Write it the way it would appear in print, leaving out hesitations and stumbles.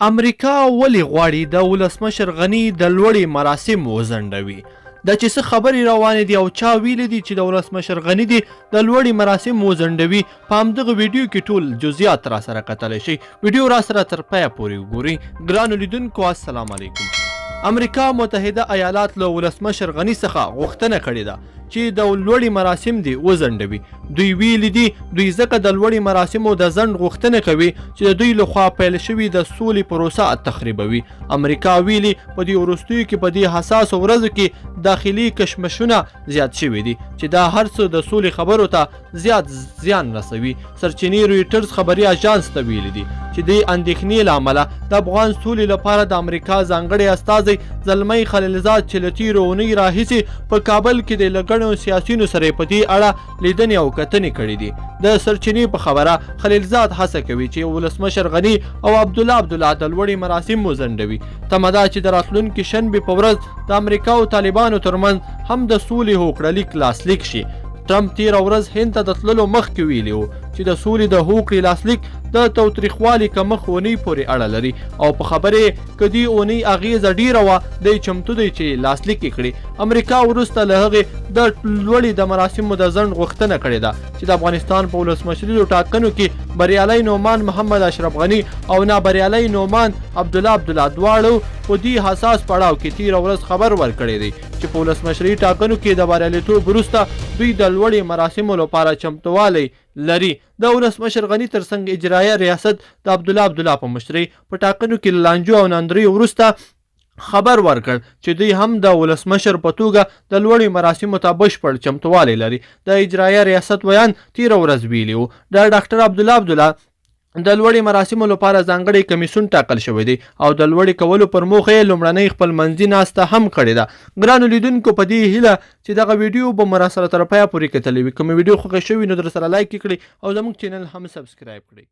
امریکا ولې غواړي د ولسمشر غني د لوړې مراسم وځنډوي؟ دا چې څه خبرې روانې دي او چا ویلي دي چې د ولسمشر غني دي د لوړې مراسم وځنډوي، په همدغه ویډیو کې ټول جزئیات را سره کتلی شئ. ویډیو را سره تر پایه پورې وګورئ. ګرانو لیدونکو السلام علیکم. امریکا متحده ایالات له ولسمشر غني څخه غوښتنه کړې ده چې د لوړې مراسم دي وځنډوي. دوی ویلي دي دوی ځکه د لوړې مراسمو د ځنډ غوښتنه کوي چې د دوی لخوا پیل شوي د سولې پروسه تخریبوي. امریکا ویلي په دې وروستیو کې په دې حساسو ورځو کې داخلي کشمکشونه زیات شوي دي چې دا هر څه د سولې خبرو ته زیات زیان رسوي. سرچینې رویټرز خبري اژانس ته ویلي دي چې د اندېښنې له امله د افغان سولې لپاره د امریکا ځانګړی استازی زلمی خلیلزاد چې له تېرو اونۍ راهیسې په کابل کې د لګړو سیاسیونو سره په دې اړه لیدنې او کتنې کړې دي. د سرچینې په خبره خلیلزاد هڅه کوي چې ولسمشر غني او عبدالله د لوړې مراسم وځنډوي. تمه ده چې د راتلونکي شنبې په ورځ د امریکا او طالبانو ترمنځ هم د سولې هوکړلیک لاسلیک شي. ټرمپ تېره ورځ هند ته د تللو مخکې ویلي و چې د سولې د هوکړې لاسلیک د تاوتریخوالي کمښت اونۍ پورې اړه لري او په خبرې که دې اونۍ اغېزه ډېره وه دی چمتو دی چې لاسلیک یې کړي. امریکا وروسته له هغې د لوړې د مراسمو د ځنډ غوښتنه کړې ده چې د افغانستان په ولسمشریزو ټاکنو کې بریالی نعمان محمد اشرف غني او نابریالی نعمان عبدالله دواړو په دې حساس پړاو کې تېره ورځ خبر ورکړی دی چې په ولسمشري ټاکنو کې د بریالیتوب وروسته دوی د لوړې مراسمو لپاره چمتووالی لري. د ولسمشر غني ترڅنګ اجرایه ریاست د عبدالله په مشرۍ په ټاکنو کې له لانجو او ناندریو وروسته خبر ورکړ چې دوی هم د ولسمشر په توګه د لوړې مراسمو ته بشپړ چمتووالی لري. د اجرایه ریاست ویان تېره ورځ ویلي و د ډاکټر عبدالله د لوړې مراسمو لپاره ځانګړی کمیسیون ټاکل شوی دی او د لوړې کولو پر موخه یې لومړنۍ خپلمنځي ناسته هم کړې ده. ګرانو لیدونکو په دې هیله چې دغه ویډیو به مو را سره تر پایه پورې کتلی وي. که مې ویډیو خوښه شوي نو در سره لایک یې کړئ او زموږ چینل هم سبسکرایب کړئ.